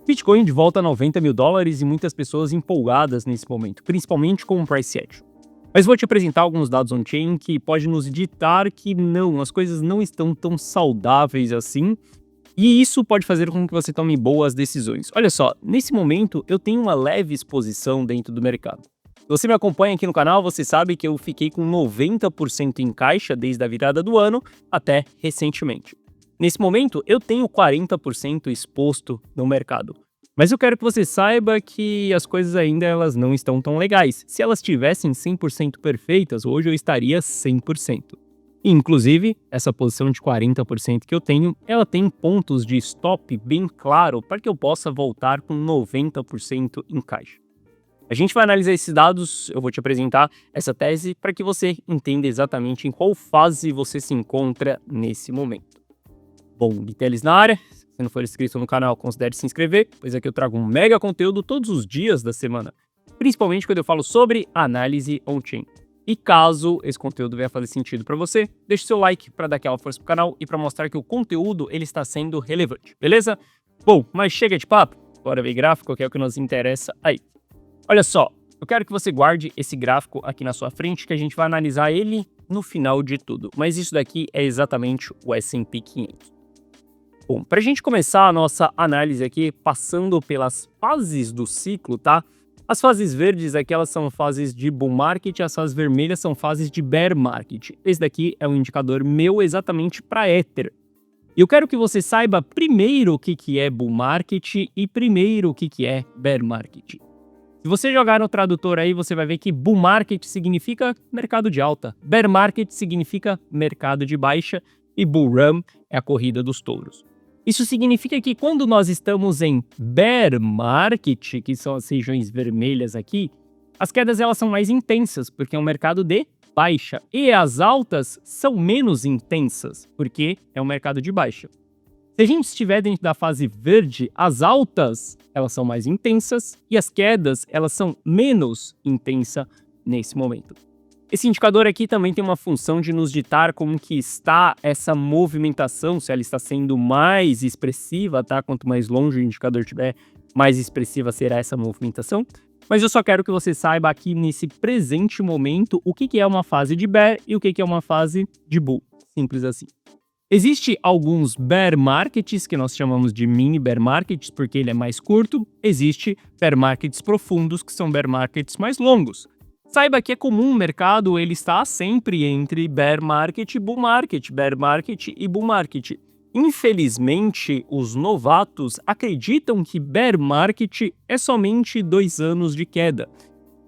Bitcoin de volta a 90 mil dólares e muitas pessoas empolgadas nesse momento, principalmente com o price action. Mas vou te apresentar alguns dados on-chain que pode nos ditar que não, as coisas não estão tão saudáveis assim, e isso pode fazer com que você tome boas decisões. Olha só, nesse momento eu tenho uma leve exposição dentro do mercado. Se você me acompanha aqui no canal, você sabe que eu fiquei com 90% em caixa desde a virada do ano até recentemente. Nesse momento, eu tenho 40% exposto no mercado. Mas eu quero que você saiba que as coisas ainda elas não estão tão legais. Se elas tivessem 100% perfeitas, hoje eu estaria 100%. E, inclusive, essa posição de 40% que eu tenho, ela tem pontos de stop bem claro para que eu possa voltar com 90% em caixa. A gente vai analisar esses dados, eu vou te apresentar essa tese para que você entenda exatamente em qual fase você se encontra nesse momento. Bom, Guiteles na área. Se você não for inscrito no canal, considere se inscrever, pois aqui eu trago um mega conteúdo todos os dias da semana, principalmente quando eu falo sobre análise on-chain. E caso esse conteúdo venha fazer sentido para você, deixe seu like para dar aquela força pro canal e para mostrar que o conteúdo ele está sendo relevante, beleza? Bom, mas chega de papo, bora ver gráfico, que é o que nos interessa aí. Olha só, eu quero que você guarde esse gráfico aqui na sua frente, que a gente vai analisar ele no final de tudo, mas isso daqui é exatamente o S&P 500. Bom, para a gente começar a nossa análise aqui, passando pelas fases do ciclo, tá? As fases verdes aqui, elas são fases de bull market, as fases vermelhas são fases de bear market. Esse daqui é um indicador meu exatamente para Ether. E eu quero que você saiba primeiro o que é bull market e primeiro o que é bear market. Se você jogar no tradutor aí, você vai ver que bull market significa mercado de alta, bear market significa mercado de baixa e bull run é a corrida dos touros. Isso significa que quando nós estamos em bear market, que são as regiões vermelhas aqui, as quedas elas são mais intensas, porque é um mercado de baixa. E as altas são menos intensas, porque é um mercado de baixa. Se a gente estiver dentro da fase verde, as altas elas são mais intensas e as quedas elas são menos intensas nesse momento. Esse indicador aqui também tem uma função de nos ditar como que está essa movimentação, se ela está sendo mais expressiva, tá? Quanto mais longe o indicador estiver, mais expressiva será essa movimentação. Mas eu só quero que você saiba aqui nesse presente momento o que é uma fase de bear e o que é uma fase de bull. Simples assim. Existem alguns bear markets que nós chamamos de mini bear markets porque ele é mais curto. Existe bear markets profundos que são bear markets mais longos. Saiba que é comum o mercado ele está sempre entre bear market e bull market, bear market e bull market. Infelizmente, os novatos acreditam que bear market é somente 2 anos de queda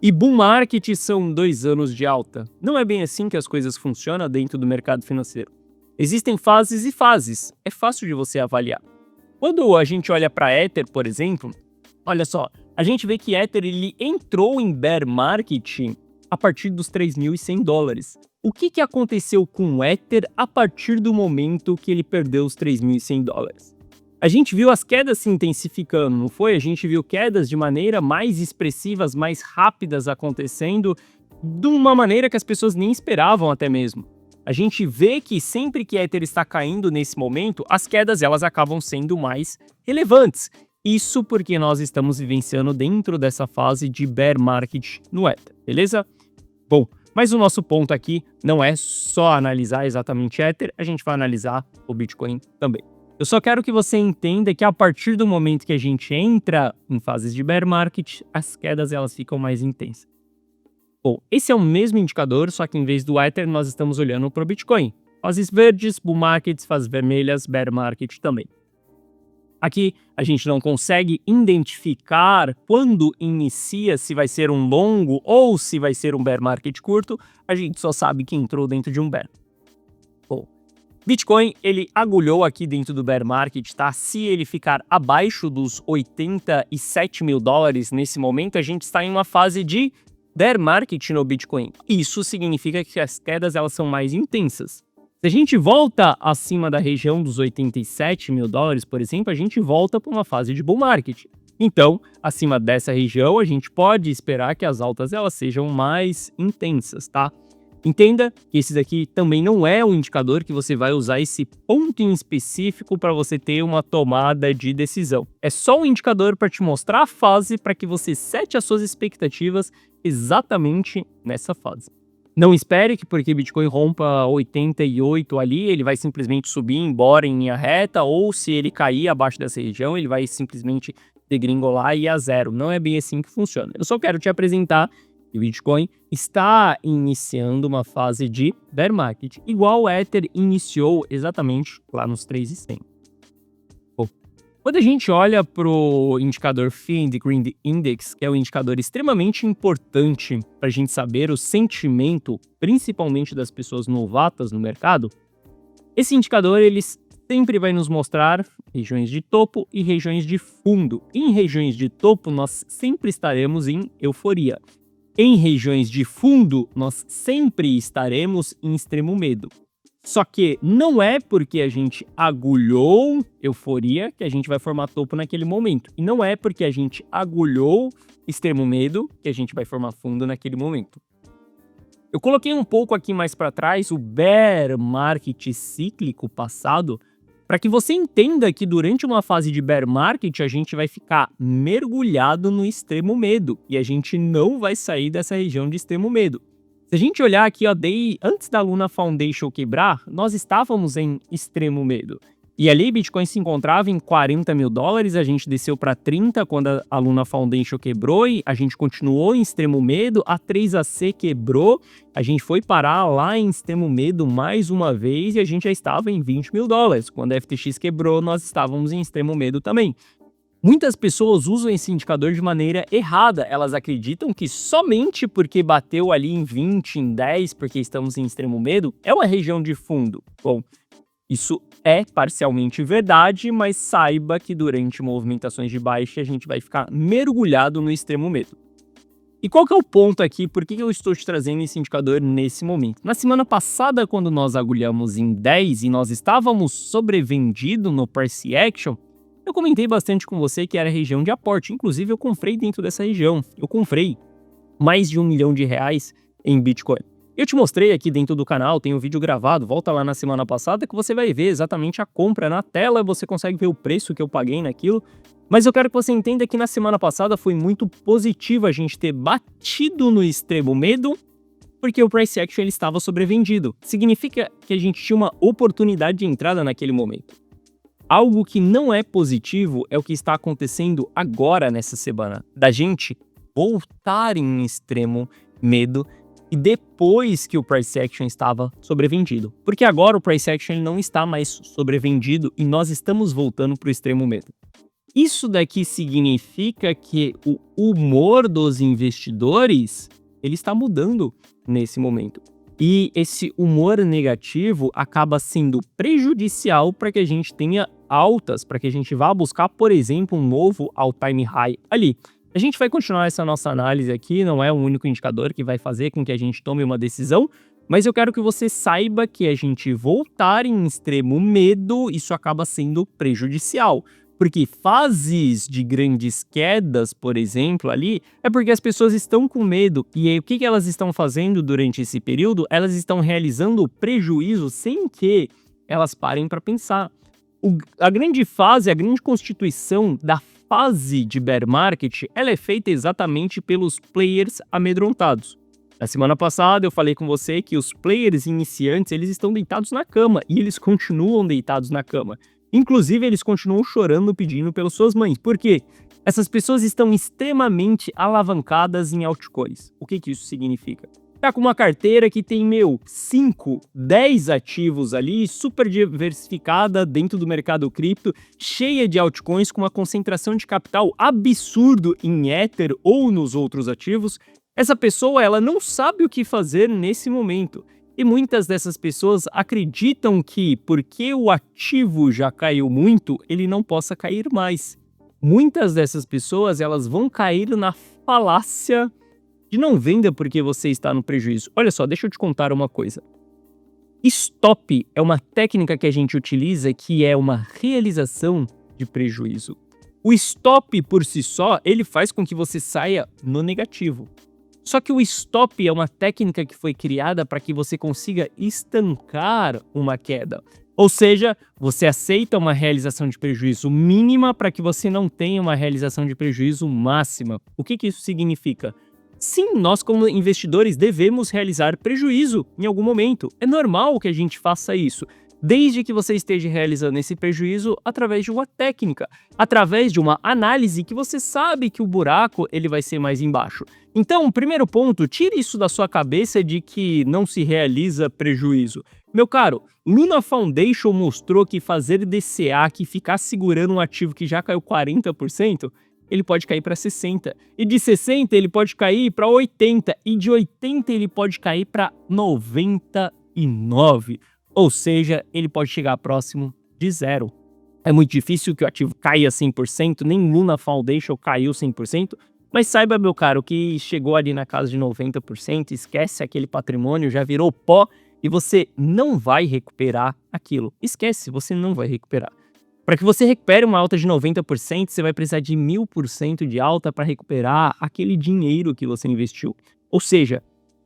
e bull market são 2 anos de alta. Não é bem assim que as coisas funcionam dentro do mercado financeiro. Existem fases e fases, é fácil de você avaliar. Quando a gente olha para Ether, por exemplo, olha só, a gente vê que Ether ele entrou em bear market a partir dos 3.100 dólares. O que aconteceu com o Ether a partir do momento que ele perdeu os 3.100 dólares? A gente viu as quedas se intensificando, não foi? A gente viu quedas de maneira mais expressivas, mais rápidas acontecendo, de uma maneira que as pessoas nem esperavam até mesmo. A gente vê que sempre que Ether está caindo nesse momento, as quedas elas acabam sendo mais relevantes. Isso porque nós estamos vivenciando dentro dessa fase de bear market no Ether, beleza? Bom, mas o nosso ponto aqui não é só analisar exatamente Ether, a gente vai analisar o Bitcoin também. Eu só quero que você entenda que a partir do momento que a gente entra em fases de bear market, as quedas elas ficam mais intensas. Bom, esse é o mesmo indicador, só que em vez do Ether nós estamos olhando para o Bitcoin. Fases verdes, bull markets, fases vermelhas, bear market também. Aqui a gente não consegue identificar quando inicia se vai ser um longo ou se vai ser um bear market curto, a gente só sabe que entrou dentro de um bear. Bom, Bitcoin ele agulhou aqui dentro do bear market, tá? Se ele ficar abaixo dos 87 mil dólares nesse momento, a gente está em uma fase de bear market no Bitcoin. Isso significa que as quedas elas são mais intensas. Se a gente volta acima da região dos 87 mil dólares, por exemplo, a gente volta para uma fase de bull market. Então, acima dessa região, a gente pode esperar que as altas elas sejam mais intensas, tá? Entenda que esse daqui também não é um indicador que você vai usar esse ponto em específico para você ter uma tomada de decisão. É só um indicador para te mostrar a fase para que você sete as suas expectativas exatamente nessa fase. Não espere que porque Bitcoin rompa 88 ali, ele vai simplesmente subir embora em linha reta, ou se ele cair abaixo dessa região, ele vai simplesmente degringolar e ir a zero. Não é bem assim que funciona. Eu só quero te apresentar que o Bitcoin está iniciando uma fase de bear market, igual o Ether iniciou exatamente lá nos 3.100. Quando a gente olha para o indicador Fear and Greed Index, que é um indicador extremamente importante para a gente saber o sentimento, principalmente das pessoas novatas no mercado, esse indicador ele sempre vai nos mostrar regiões de topo e regiões de fundo. Em regiões de topo, nós sempre estaremos em euforia. Em regiões de fundo, nós sempre estaremos em extremo medo. Só que não é porque a gente agulhou euforia que a gente vai formar topo naquele momento. E não é porque a gente agulhou extremo medo que a gente vai formar fundo naquele momento. Eu coloquei um pouco aqui mais para trás o bear market cíclico passado, para que você entenda que durante uma fase de bear market a gente vai ficar mergulhado no extremo medo e a gente não vai sair dessa região de extremo medo. Se a gente olhar aqui, ó, antes da Luna Foundation quebrar, nós estávamos em extremo medo. E ali Bitcoin se encontrava em 40 mil dólares, a gente desceu para 30 quando a Luna Foundation quebrou e a gente continuou em extremo medo, a 3AC quebrou, a gente foi parar lá em extremo medo mais uma vez e a gente já estava em 20 mil dólares. Quando a FTX quebrou, nós estávamos em extremo medo também. Muitas pessoas usam esse indicador de maneira errada, elas acreditam que somente porque bateu ali em 20, em 10, porque estamos em extremo medo, é uma região de fundo. Bom, isso é parcialmente verdade, mas saiba que durante movimentações de baixa a gente vai ficar mergulhado no extremo medo. E qual que é o ponto aqui? Por que eu estou te trazendo esse indicador nesse momento? Na semana passada, quando nós agulhamos em 10 e nós estávamos sobrevendido no Price Action, eu comentei bastante com você que era região de aporte. Inclusive, eu comprei dentro dessa região. Eu comprei mais de R$1 milhão em Bitcoin. Eu te mostrei aqui dentro do canal, tem um vídeo gravado, volta lá na semana passada que você vai ver exatamente a compra na tela, você consegue ver o preço que eu paguei naquilo. Mas eu quero que você entenda que na semana passada foi muito positivo a gente ter batido no extremo medo, porque o price action ele estava sobrevendido. Significa que a gente tinha uma oportunidade de entrada naquele momento. Algo que não é positivo é o que está acontecendo agora nessa semana, da gente voltar em extremo medo e depois que o price action estava sobrevendido. Porque agora o price action ele não está mais sobrevendido e nós estamos voltando para o extremo medo. Isso daqui significa que o humor dos investidores ele está mudando nesse momento. E esse humor negativo acaba sendo prejudicial para que a gente tenha altas, para que a gente vá buscar, por exemplo, um novo all-time high ali. A gente vai continuar essa nossa análise aqui, não é o único indicador que vai fazer com que a gente tome uma decisão, mas eu quero que você saiba que a gente voltar em extremo medo, isso acaba sendo prejudicial. Porque fases de grandes quedas, por exemplo, ali, é porque as pessoas estão com medo. E aí, o que elas estão fazendo durante esse período? Elas estão realizando prejuízo sem que elas parem para pensar. A grande fase, a grande constituição da fase de bear market, ela é feita exatamente pelos players amedrontados. Na semana passada eu falei com você que os players iniciantes, eles estão deitados na cama e eles continuam deitados na cama. Inclusive, eles continuam chorando pedindo pelas suas mães. Por quê? Essas pessoas estão extremamente alavancadas em altcoins. O que isso significa? Tá com uma carteira que tem, 5, 10 ativos ali, super diversificada dentro do mercado cripto, cheia de altcoins, com uma concentração de capital absurdo em Ether ou nos outros ativos. Essa pessoa, ela não sabe o que fazer nesse momento. E muitas dessas pessoas acreditam que, porque o ativo já caiu muito, ele não possa cair mais. Muitas dessas pessoas, elas vão cair na falácia de não venda porque você está no prejuízo. Olha só, deixa eu te contar uma coisa. Stop é uma técnica que a gente utiliza que é uma realização de prejuízo. O stop por si só, ele faz com que você saia no negativo. Só que o stop é uma técnica que foi criada para que você consiga estancar uma queda. Ou seja, você aceita uma realização de prejuízo mínima para que você não tenha uma realização de prejuízo máxima. O que isso significa? Sim, nós como investidores devemos realizar prejuízo em algum momento. É normal que a gente faça isso, desde que você esteja realizando esse prejuízo através de uma técnica, através de uma análise que você sabe que o buraco ele vai ser mais embaixo. Então, primeiro ponto, tire isso da sua cabeça de que não se realiza prejuízo. Meu caro, Luna Foundation mostrou que fazer DCA, que ficar segurando um ativo que já caiu 40%, ele pode cair para 60%. E de 60% ele pode cair para 80%. E de 80% ele pode cair para 99%. Ou seja, ele pode chegar próximo de zero. É muito difícil que o ativo caia 100%, nem Luna Foundation caiu 100%. Mas saiba, meu caro, que chegou ali na casa de 90%, esquece aquele patrimônio, já virou pó e você não vai recuperar aquilo. Esquece, você não vai recuperar. Para que você recupere uma alta de 90%, você vai precisar de 1000% de alta para recuperar aquele dinheiro que você investiu. Ou seja,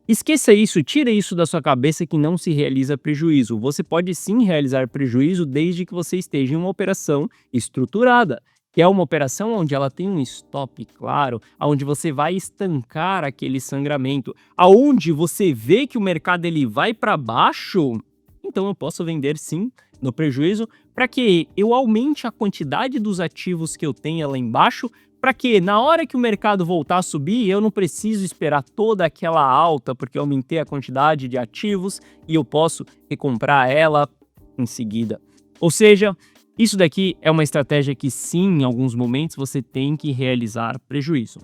esqueça isso, tira isso da sua cabeça que não se realiza prejuízo. Você pode sim realizar prejuízo desde que você esteja em uma operação estruturada, que é uma operação onde ela tem um stop claro, onde você vai estancar aquele sangramento, aonde você vê que o mercado ele vai para baixo, então eu posso vender sim no prejuízo para que eu aumente a quantidade dos ativos que eu tenha lá embaixo, para que na hora que o mercado voltar a subir, eu não preciso esperar toda aquela alta, porque eu aumentei a quantidade de ativos e eu posso recomprar ela em seguida. Ou seja, isso daqui é uma estratégia que sim, em alguns momentos você tem que realizar prejuízo.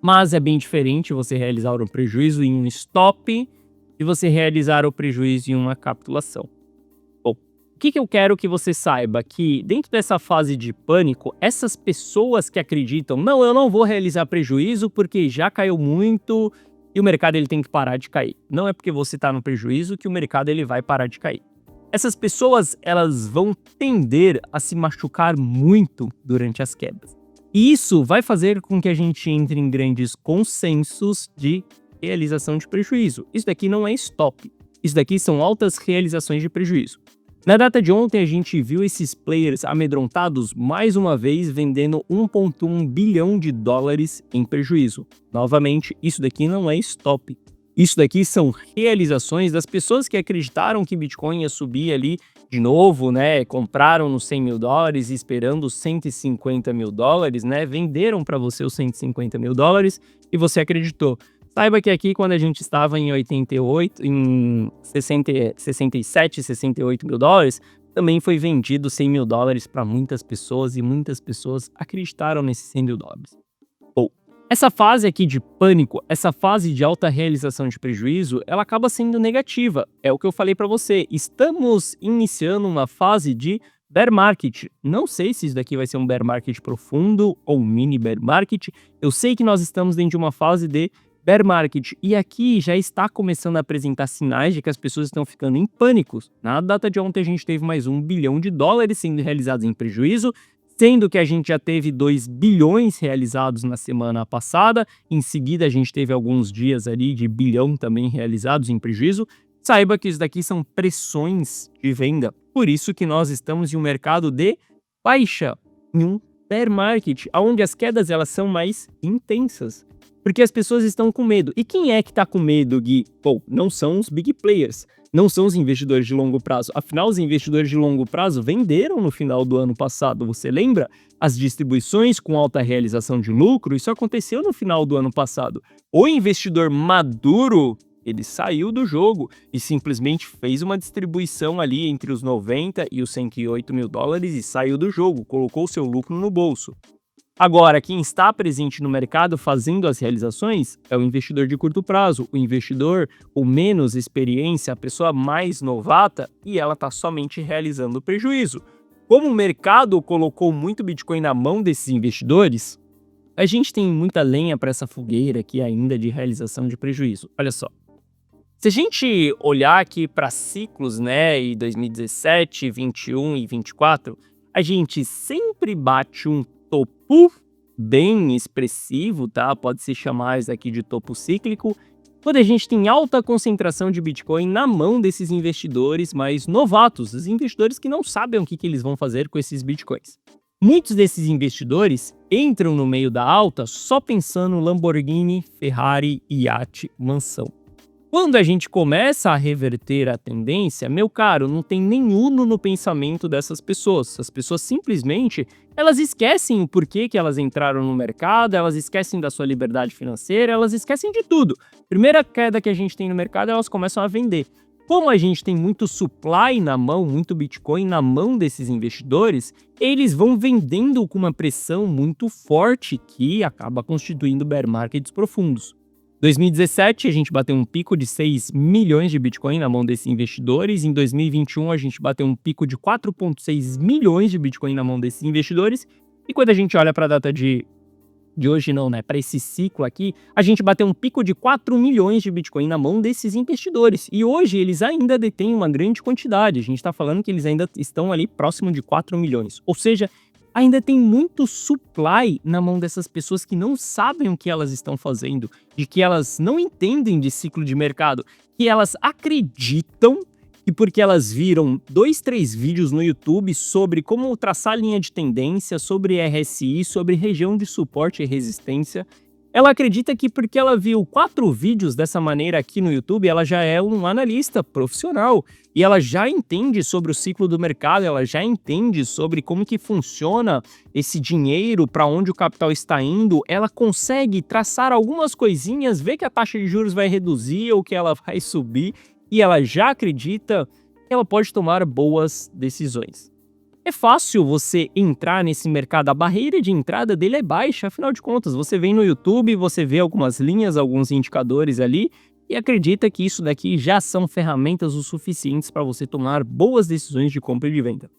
Mas é bem diferente você realizar o prejuízo em um stop e você realizar o prejuízo em uma capitulação. Bom, o que eu quero que você saiba? Que dentro dessa fase de pânico, essas pessoas que acreditam, não, eu não vou realizar prejuízo porque já caiu muito e o mercado ele tem que parar de cair. Não é porque você está no prejuízo que o mercado ele vai parar de cair. Essas pessoas elas vão tender a se machucar muito durante as quedas. E isso vai fazer com que a gente entre em grandes consensos de realização de prejuízo. Isso daqui não é stop. Isso daqui são altas realizações de prejuízo. Na data de ontem, a gente viu esses players amedrontados mais uma vez vendendo 1,1 bilhão de dólares em prejuízo. Novamente, isso daqui não é stop. Isso daqui são realizações das pessoas que acreditaram que Bitcoin ia subir ali de novo, né? Compraram nos 100 mil dólares esperando os 150 mil dólares, né? Venderam para você os 150 mil dólares e você acreditou. Saiba que aqui, quando a gente estava em 88, em 67, 68 mil dólares, também foi vendido 100 mil dólares para muitas pessoas e muitas pessoas acreditaram nesses 100 mil dólares. Bom, essa fase aqui de pânico, essa fase de alta realização de prejuízo, ela acaba sendo negativa. É o que eu falei para você. Estamos iniciando uma fase de bear market. Não sei se isso daqui vai ser um bear market profundo ou um mini bear market. Eu sei que nós estamos dentro de uma fase de bear market, e aqui já está começando a apresentar sinais de que as pessoas estão ficando em pânico. Na data de ontem a gente teve mais 1 bilhão de dólares sendo realizados em prejuízo, sendo que a gente já teve 2 bilhões realizados na semana passada, em seguida a gente teve alguns dias ali de bilhão também realizados em prejuízo. Saiba que isso daqui são pressões de venda, por isso que nós estamos em um mercado de baixa, em um bear market, onde as quedas elas são mais intensas. Porque as pessoas estão com medo. E quem é que está com medo, Gui? Bom, não são os big players, não são os investidores de longo prazo. Afinal, os investidores de longo prazo venderam no final do ano passado. Você lembra? As distribuições com alta realização de lucro, isso aconteceu no final do ano passado. O investidor maduro, ele saiu do jogo e simplesmente fez uma distribuição ali entre os 90 e os 108 mil dólares e saiu do jogo, colocou seu lucro no bolso. Agora, quem está presente no mercado fazendo as realizações é o investidor de curto prazo, o investidor com menos experiência, a pessoa mais novata, e ela está somente realizando prejuízo. Como o mercado colocou muito Bitcoin na mão desses investidores, a gente tem muita lenha para essa fogueira aqui ainda de realização de prejuízo. Olha só, se a gente olhar aqui para ciclos, né, em 2017, 21 e 24, a gente sempre bate um topo bem expressivo, tá? Pode-se chamar isso aqui de topo cíclico, quando a gente tem alta concentração de Bitcoin na mão desses investidores mais novatos, os investidores que não sabem o que eles vão fazer com esses Bitcoins. Muitos desses investidores entram no meio da alta só pensando em Lamborghini, Ferrari, iate, mansão. Quando a gente começa a reverter a tendência, meu caro, não tem nenhum no pensamento dessas pessoas. As pessoas simplesmente, elas esquecem o porquê que elas entraram no mercado, elas esquecem da sua liberdade financeira, elas esquecem de tudo. Primeira queda que a gente tem no mercado, elas começam a vender. Como a gente tem muito supply na mão, muito Bitcoin na mão desses investidores, eles vão vendendo com uma pressão muito forte que acaba constituindo bear markets profundos. 2017, a gente bateu um pico de 6 milhões de Bitcoin na mão desses investidores. Em 2021, a gente bateu um pico de 4,6 milhões de Bitcoin na mão desses investidores. E quando a gente olha para a data de hoje, não, né? Para esse ciclo aqui, a gente bateu um pico de 4 milhões de Bitcoin na mão desses investidores. E hoje eles ainda detêm uma grande quantidade. A gente está falando que eles ainda estão ali próximo de 4 milhões. Ou seja, ainda tem muito supply na mão dessas pessoas que não sabem o que elas estão fazendo, de que elas não entendem de ciclo de mercado, que elas acreditam que porque elas viram 2, 3 vídeos no YouTube sobre como traçar linha de tendência, sobre RSI, sobre região de suporte e resistência, ela acredita que porque ela viu 4 vídeos dessa maneira aqui no YouTube, ela já é um analista profissional e ela já entende sobre o ciclo do mercado, ela já entende sobre como que funciona esse dinheiro, para onde o capital está indo, ela consegue traçar algumas coisinhas, ver que a taxa de juros vai reduzir ou que ela vai subir e ela já acredita que ela pode tomar boas decisões. É fácil você entrar nesse mercado, a barreira de entrada dele é baixa, afinal de contas, você vem no YouTube, você vê algumas linhas, alguns indicadores ali e acredita que isso daqui já são ferramentas o suficientes para você tomar boas decisões de compra e de venda.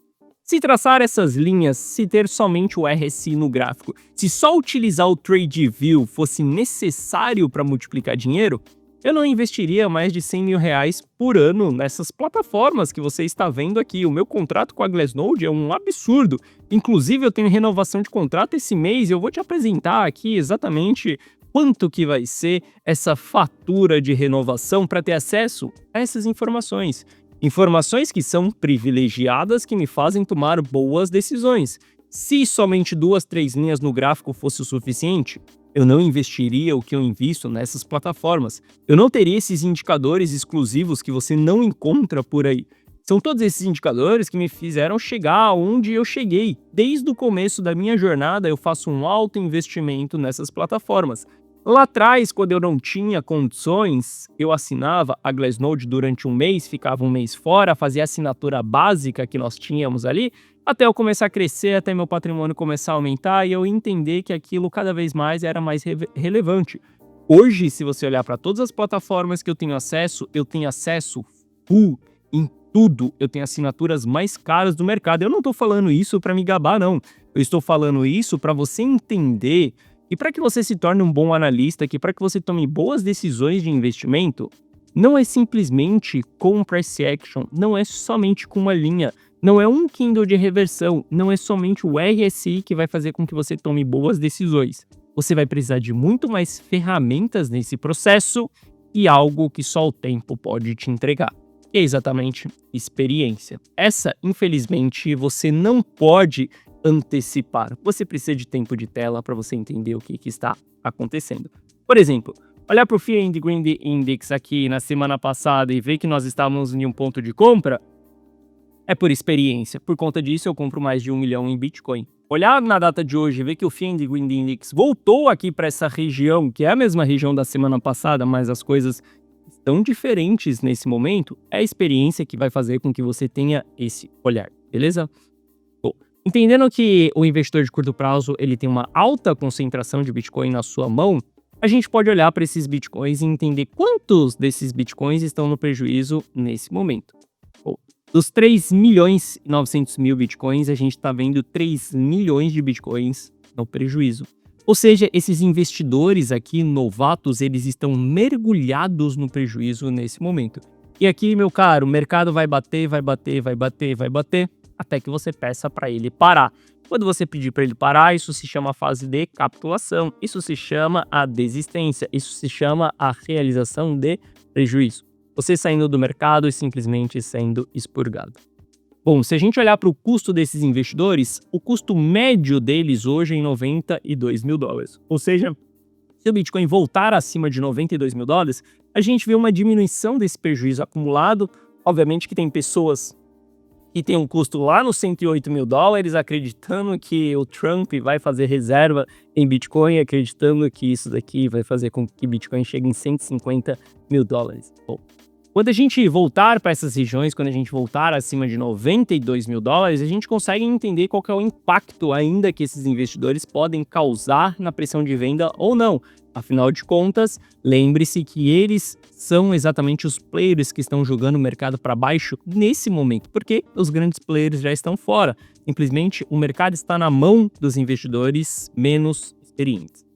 Se traçar essas linhas, se ter somente o RSI no gráfico, se só utilizar o TradingView fosse necessário para multiplicar dinheiro, eu não investiria mais de 100 mil reais por ano nessas plataformas que você está vendo aqui. O meu contrato com a Glassnode é um absurdo. Inclusive, eu tenho renovação de contrato esse mês e eu vou te apresentar aqui exatamente quanto que vai ser essa fatura de renovação para ter acesso a essas informações. Informações que são privilegiadas, que me fazem tomar boas decisões. Se somente 2, 3 linhas no gráfico fosse o suficiente, eu não investiria o que eu invisto nessas plataformas. Eu não teria esses indicadores exclusivos que você não encontra por aí. São todos esses indicadores que me fizeram chegar onde eu cheguei. Desde o começo da minha jornada, eu faço um alto investimento nessas plataformas. Lá atrás, quando eu não tinha condições, eu assinava a Glassnode durante um mês, ficava um mês fora, fazia a assinatura básica que nós tínhamos ali, até eu começar a crescer, até meu patrimônio começar a aumentar e eu entender que aquilo cada vez mais era mais relevante. Hoje, se você olhar para todas as plataformas que eu tenho acesso full em tudo. Eu tenho assinaturas mais caras do mercado. Eu não estou falando isso para me gabar, não. Eu estou falando isso para você entender e para que você se torne um bom analista, que para que você tome boas decisões de investimento, não é simplesmente com um price action, não é somente com uma linha. Não é um candle de reversão, não é somente o RSI que vai fazer com que você tome boas decisões. Você vai precisar de muito mais ferramentas nesse processo e algo que só o tempo pode te entregar. É exatamente experiência. Essa, infelizmente, você não pode antecipar. Você precisa de tempo de tela para você entender o que está acontecendo. Por exemplo, olhar para o Fear and Greed Index aqui na semana passada e ver que nós estávamos em um ponto de compra, é por experiência. Por conta disso, eu compro mais de 1 milhão em Bitcoin. Olhar na data de hoje e ver que o Fear and Greed Index voltou aqui para essa região, que é a mesma região da semana passada, mas as coisas estão diferentes nesse momento, é a experiência que vai fazer com que você tenha esse olhar, beleza? Bom, entendendo que o investidor de curto prazo ele tem uma alta concentração de Bitcoin na sua mão, a gente pode olhar para esses Bitcoins e entender quantos desses Bitcoins estão no prejuízo nesse momento. Bom, dos 3 milhões e 900 mil Bitcoins, a gente está vendo 3 milhões de Bitcoins no prejuízo. Ou seja, esses investidores aqui novatos, eles estão mergulhados no prejuízo nesse momento. E aqui, meu caro, o mercado vai bater, vai bater, vai bater, vai bater, até que você peça para ele parar. Quando você pedir para ele parar, isso se chama fase de capitulação, isso se chama a desistência, isso se chama a realização de prejuízo. Você saindo do mercado e simplesmente sendo expurgado. Bom, se a gente olhar para o custo desses investidores, o custo médio deles hoje é em $92.000. Ou seja, se o Bitcoin voltar acima de $92.000, a gente vê uma diminuição desse prejuízo acumulado. Obviamente que tem pessoas que têm um custo lá nos $108.000, acreditando que o Trump vai fazer reserva em Bitcoin, acreditando que isso daqui vai fazer com que Bitcoin chegue em $150.000. Bom, quando a gente voltar para essas regiões, quando a gente voltar acima de $92.000, a gente consegue entender qual que é o impacto ainda que esses investidores podem causar na pressão de venda ou não. Afinal de contas, lembre-se que eles são exatamente os players que estão jogando o mercado para baixo nesse momento, porque os grandes players já estão fora. Simplesmente o mercado está na mão dos investidores menos experientes.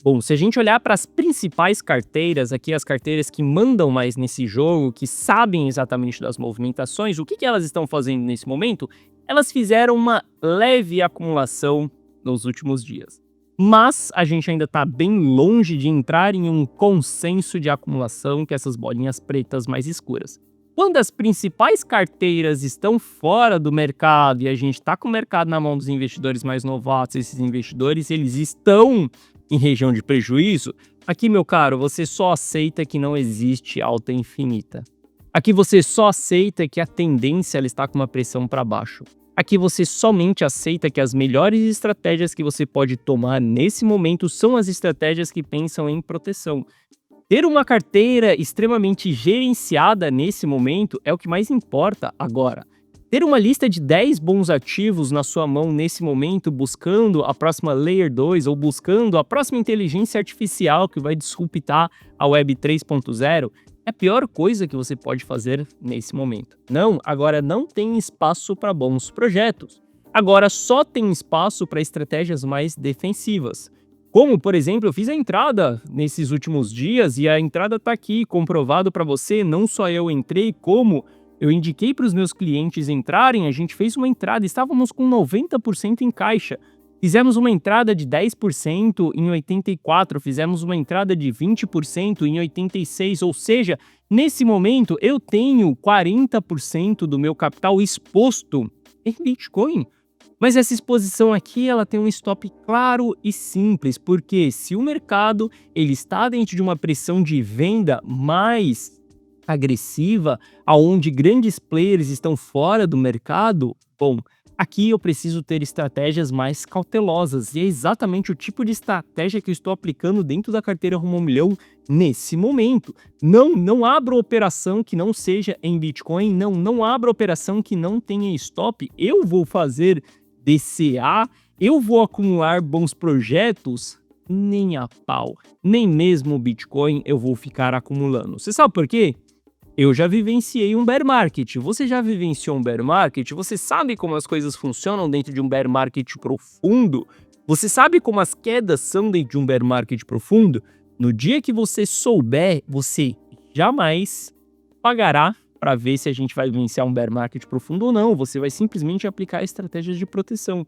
Bom, se a gente olhar para as principais carteiras, aqui as carteiras que mandam mais nesse jogo, que sabem exatamente das movimentações, o que elas estão fazendo nesse momento? Elas fizeram uma leve acumulação nos últimos dias. Mas a gente ainda está bem longe de entrar em um consenso de acumulação, que é essas bolinhas pretas mais escuras. Quando as principais carteiras estão fora do mercado e a gente está com o mercado na mão dos investidores mais novatos, esses investidores eles estão em região de prejuízo, aqui, meu caro, você só aceita que não existe alta infinita. Aqui você só aceita que a tendência ela está com uma pressão para baixo. Aqui você somente aceita que as melhores estratégias que você pode tomar nesse momento são as estratégias que pensam em proteção. Ter uma carteira extremamente gerenciada nesse momento é o que mais importa agora. Ter uma lista de 10 bons ativos na sua mão nesse momento, buscando a próxima Layer 2 ou buscando a próxima inteligência artificial que vai disruptar a Web 3.0, é a pior coisa que você pode fazer nesse momento. Não, agora não tem espaço para bons projetos. Agora só tem espaço para estratégias mais defensivas. Como, por exemplo, eu fiz a entrada nesses últimos dias e a entrada está aqui, comprovado para você, não só eu entrei, como eu indiquei para os meus clientes entrarem, a gente fez uma entrada, estávamos com 90% em caixa. Fizemos uma entrada de 10% em 84, fizemos uma entrada de 20% em 86, ou seja, nesse momento eu tenho 40% do meu capital exposto em Bitcoin. Mas essa exposição aqui, ela tem um stop claro e simples, porque se o mercado ele está dentro de uma pressão de venda mais agressiva, aonde grandes players estão fora do mercado, bom, aqui eu preciso ter estratégias mais cautelosas, e é exatamente o tipo de estratégia que eu estou aplicando dentro da carteira Rumo ao Milhão nesse momento. Não abra operação que não seja em Bitcoin, não abra operação que não tenha stop. Eu vou fazer DCA, eu vou acumular bons projetos, nem a pau, nem mesmo o Bitcoin eu vou ficar acumulando. Você sabe por quê? Eu já vivenciei um bear market. Você já vivenciou um bear market? Você sabe como as coisas funcionam dentro de um bear market profundo? Você sabe como as quedas são dentro de um bear market profundo? No dia que você souber, você jamais pagará para ver se a gente vai vivenciar um bear market profundo ou não. Você vai simplesmente aplicar estratégias de proteção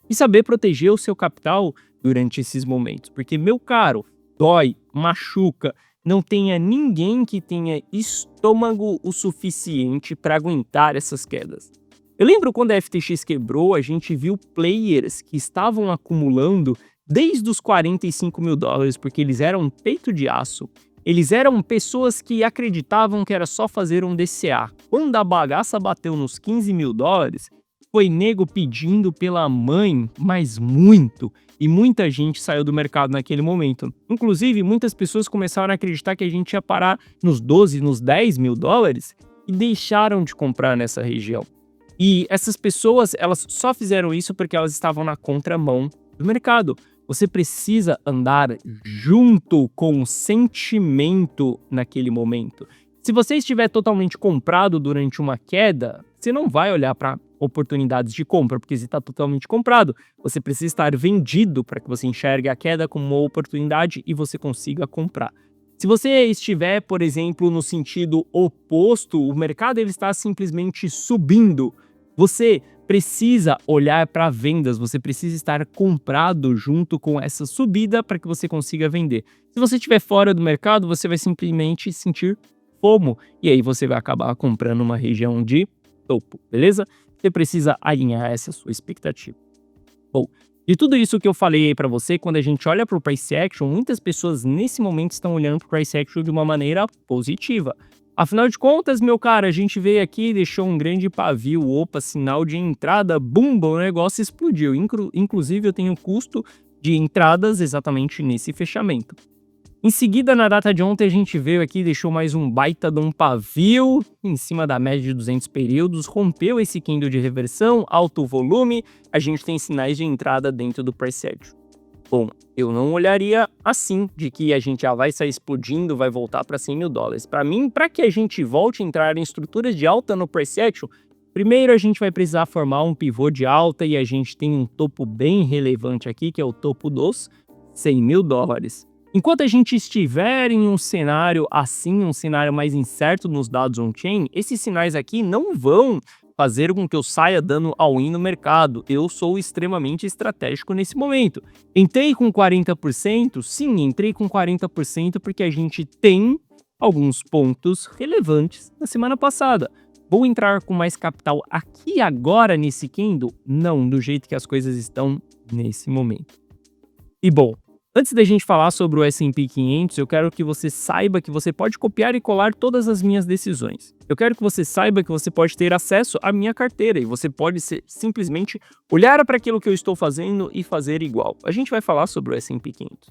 e saber proteger o seu capital durante esses momentos. Porque, meu caro, dói, machuca. Não tenha ninguém que tenha estômago o suficiente para aguentar essas quedas. Eu lembro quando a FTX quebrou, a gente viu players que estavam acumulando desde os $45.000, porque eles eram peito de aço. Eles eram pessoas que acreditavam que era só fazer um DCA. Quando a bagaça bateu nos $15.000, foi nego pedindo pela mãe, mas muito. E muita gente saiu do mercado naquele momento. Inclusive, muitas pessoas começaram a acreditar que a gente ia parar nos 12, nos $10.000 e deixaram de comprar nessa região. E essas pessoas, elas só fizeram isso porque elas estavam na contramão do mercado. Você precisa andar junto com o sentimento naquele momento. Se você estiver totalmente comprado durante uma queda, você não vai olhar para oportunidades de compra, porque você está totalmente comprado. Você precisa estar vendido para que você enxergue a queda como uma oportunidade e você consiga comprar. Se você estiver, por exemplo, no sentido oposto, o mercado ele está simplesmente subindo. Você precisa olhar para vendas, você precisa estar comprado junto com essa subida para que você consiga vender. Se você estiver fora do mercado, você vai simplesmente sentir FOMO e aí você vai acabar comprando uma região de topo, beleza? Você precisa alinhar essa sua expectativa. Bom, de tudo isso que eu falei aí para você, quando a gente olha para o price action, muitas pessoas nesse momento estão olhando para o price action de uma maneira positiva. Afinal de contas, meu cara, a gente veio aqui e deixou um grande pavio, opa, sinal de entrada, bumba, o negócio explodiu. Inclusive, eu tenho custo de entradas exatamente nesse fechamento. Em seguida, na data de ontem, a gente veio aqui e deixou mais um baita de um pavio em cima da média de 200 períodos, rompeu esse candle de reversão, alto volume, a gente tem sinais de entrada dentro do price action. Bom, eu não olharia assim, de que a gente já vai sair explodindo, vai voltar para 100 mil dólares. Para mim, para que a gente volte a entrar em estruturas de alta no price action, primeiro a gente vai precisar formar um pivô de alta e a gente tem um topo bem relevante aqui, que é o topo dos 100 mil dólares. Enquanto a gente estiver em um cenário assim, um cenário mais incerto nos dados on-chain, esses sinais aqui não vão fazer com que eu saia dando all-in no mercado. Eu sou extremamente estratégico nesse momento. Entrei com 40%? Sim, entrei com 40% porque a gente tem alguns pontos relevantes na semana passada. Vou entrar com mais capital aqui agora nesse candle? Não, do jeito que as coisas estão nesse momento. E bom, antes da gente falar sobre o S&P 500, eu quero que você saiba que você pode copiar e colar todas as minhas decisões. Eu quero que você saiba que você pode ter acesso à minha carteira e você pode simplesmente olhar para aquilo que eu estou fazendo e fazer igual. A gente vai falar sobre o S&P 500.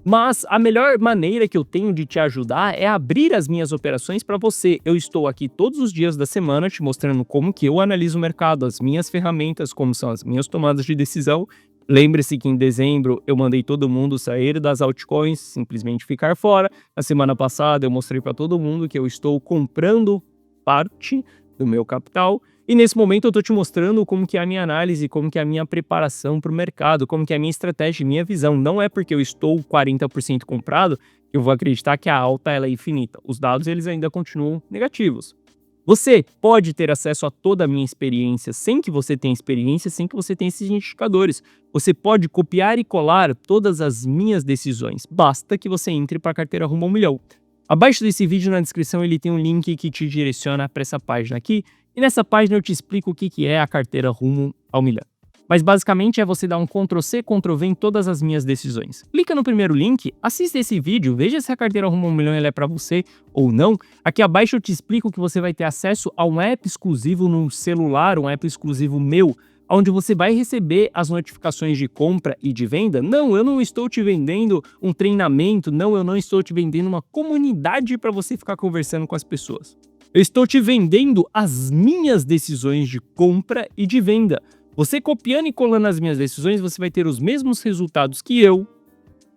Mas a melhor maneira que eu tenho de te ajudar é abrir as minhas operações para você. Eu estou aqui todos os dias da semana te mostrando como que eu analiso o mercado, as minhas ferramentas, como são as minhas tomadas de decisão. Lembre-se que em dezembro eu mandei todo mundo sair das altcoins, simplesmente ficar fora. Na semana passada eu mostrei para todo mundo que eu estou comprando parte do meu capital. E nesse momento eu estou te mostrando como que é a minha análise, como que é a minha preparação para o mercado, como que é a minha estratégia, minha visão. Não é porque eu estou 40% comprado que eu vou acreditar que a alta ela é infinita. Os dados eles ainda continuam negativos. Você pode ter acesso a toda a minha experiência sem que você tenha experiência, sem que você tenha esses indicadores. Você pode copiar e colar todas as minhas decisões. Basta que você entre para a carteira rumo ao milhão. Abaixo desse vídeo, na descrição, ele tem um link que te direciona para essa página aqui. E nessa página eu te explico o que é a carteira rumo ao milhão. Mas basicamente é você dar um Ctrl+C, Ctrl+V em todas as minhas decisões. Clica no primeiro link, assista esse vídeo, veja se a carteira rumo ao milhão ela é para você ou não. Aqui abaixo eu te explico que você vai ter acesso a um app exclusivo no celular, um app exclusivo meu, onde você vai receber as notificações de compra e de venda. Não, eu não estou te vendendo um treinamento, não, eu não estou te vendendo uma comunidade para você ficar conversando com as pessoas. Eu estou te vendendo as minhas decisões de compra e de venda. Você copiando e colando as minhas decisões, você vai ter os mesmos resultados que eu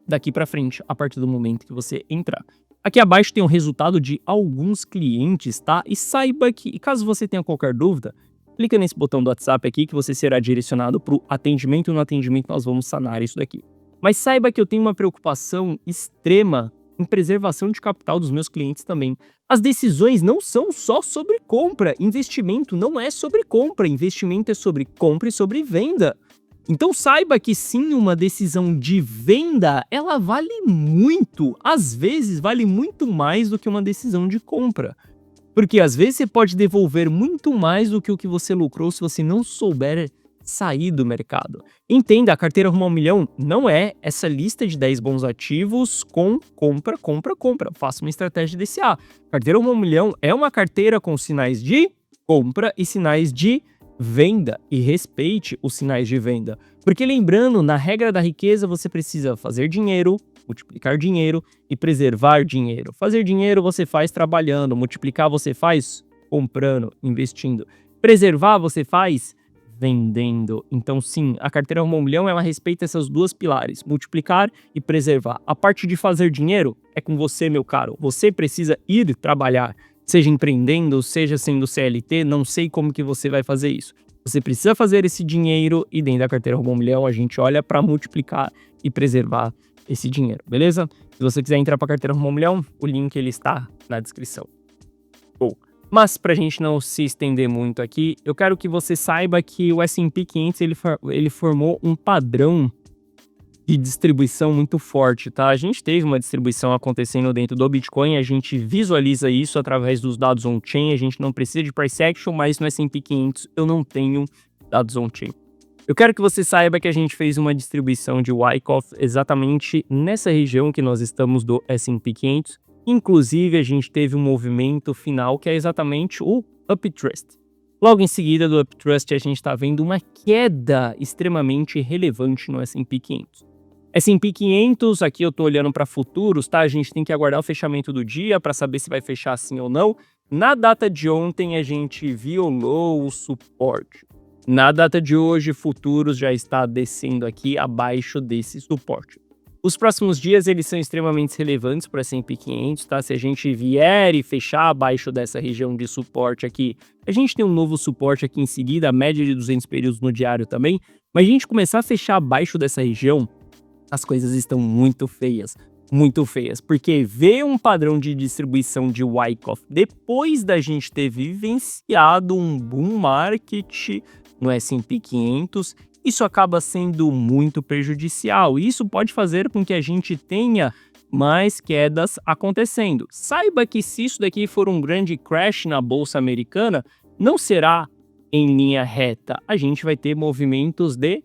daqui para frente, a partir do momento que você entrar. Aqui abaixo tem o resultado de alguns clientes, tá? E saiba que, caso você tenha qualquer dúvida, clica nesse botão do WhatsApp aqui que você será direcionado para o atendimento e no atendimento nós vamos sanar isso daqui. Mas saiba que eu tenho uma preocupação extrema em preservação de capital dos meus clientes também. As decisões não são só sobre compra, investimento não é sobre compra, investimento é sobre compra e sobre venda. Então saiba que sim, uma decisão de venda, ela vale muito, às vezes vale muito mais do que uma decisão de compra. Porque às vezes você pode devolver muito mais do que o que você lucrou se você não souber sair do mercado. Entenda, a carteira rumo ao milhão não é essa lista de 10 bons ativos com compra, compra, compra. Faça uma estratégia DCA. Carteira rumo ao milhão é uma carteira com sinais de compra e sinais de venda. E respeite os sinais de venda. Porque lembrando, na regra da riqueza, você precisa fazer dinheiro, multiplicar dinheiro e preservar dinheiro. Fazer dinheiro você faz trabalhando, multiplicar você faz comprando, investindo. Preservar você faz vendendo. Então sim, a carteira rumo ao milhão ela respeita essas duas pilares, multiplicar e preservar. A parte de fazer dinheiro é com você, meu caro. Você precisa ir trabalhar, seja empreendendo, seja sendo CLT, não sei como que você vai fazer isso. Você precisa fazer esse dinheiro e dentro da carteira rumo ao milhão a gente olha para multiplicar e preservar esse dinheiro, beleza? Se você quiser entrar para a carteira rumo ao milhão, o link ele está na descrição. Bom, Mas para a gente não se estender muito aqui, eu quero que você saiba que o S&P 500 ele formou um padrão de distribuição muito forte, tá? A gente teve uma distribuição acontecendo dentro do Bitcoin, a gente visualiza isso através dos dados on-chain, a gente não precisa de price action, mas no S&P 500 eu não tenho dados on-chain. Eu quero que você saiba que a gente fez uma distribuição de Wyckoff exatamente nessa região que nós estamos do S&P 500. Inclusive, a gente teve um movimento final que é exatamente o Uptrust. Logo em seguida do Uptrust, a gente está vendo uma queda extremamente relevante no S&P 500. S&P 500, aqui eu estou olhando para futuros, tá? A gente tem que aguardar o fechamento do dia para saber se vai fechar assim ou não. Na data de ontem, a gente violou o suporte. Na data de hoje, futuros já está descendo aqui abaixo desse suporte. Os próximos dias, eles são extremamente relevantes para o S&P 500, tá? Se a gente vier e fechar abaixo dessa região de suporte aqui, a gente tem um novo suporte aqui em seguida, a média de 200 períodos no diário também, mas a gente começar a fechar abaixo dessa região, as coisas estão muito feias, porque veio um padrão de distribuição de Wyckoff depois da gente ter vivenciado um boom market no S&P 500, isso acaba sendo muito prejudicial. Isso pode fazer com que a gente tenha mais quedas acontecendo. Saiba que se isso daqui for um grande crash na bolsa americana, não será em linha reta. A gente vai ter movimentos de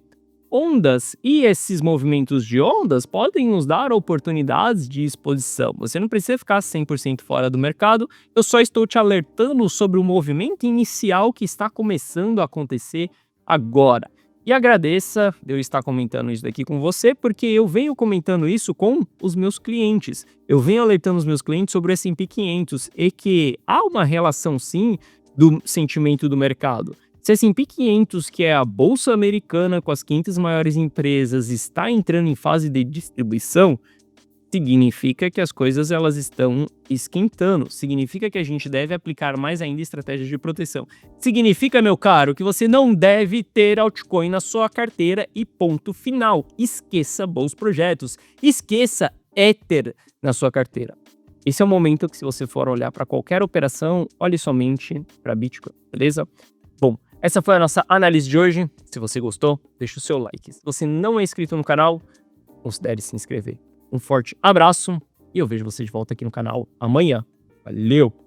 ondas, e esses movimentos de ondas podem nos dar oportunidades de exposição. Você não precisa ficar 100% fora do mercado, eu só estou te alertando sobre o movimento inicial que está começando a acontecer agora. E agradeça eu estar comentando isso daqui com você, porque eu venho comentando isso com os meus clientes. Eu venho alertando os meus clientes sobre o S&P 500 e que há uma relação sim do sentimento do mercado. Se a S&P 500, que é a bolsa americana com as 500 maiores empresas, está entrando em fase de distribuição, significa que as coisas elas estão esquentando, significa que a gente deve aplicar mais ainda estratégias de proteção. Significa, meu caro, que você não deve ter altcoin na sua carteira e ponto final. Esqueça bons projetos, esqueça Ether na sua carteira. Esse é o momento que, se você for olhar para qualquer operação, olhe somente para Bitcoin, beleza? Bom, essa foi a nossa análise de hoje. Se você gostou, deixa o seu like. Se você não é inscrito no canal, considere se inscrever. Um forte abraço e eu vejo você de volta aqui no canal amanhã. Valeu!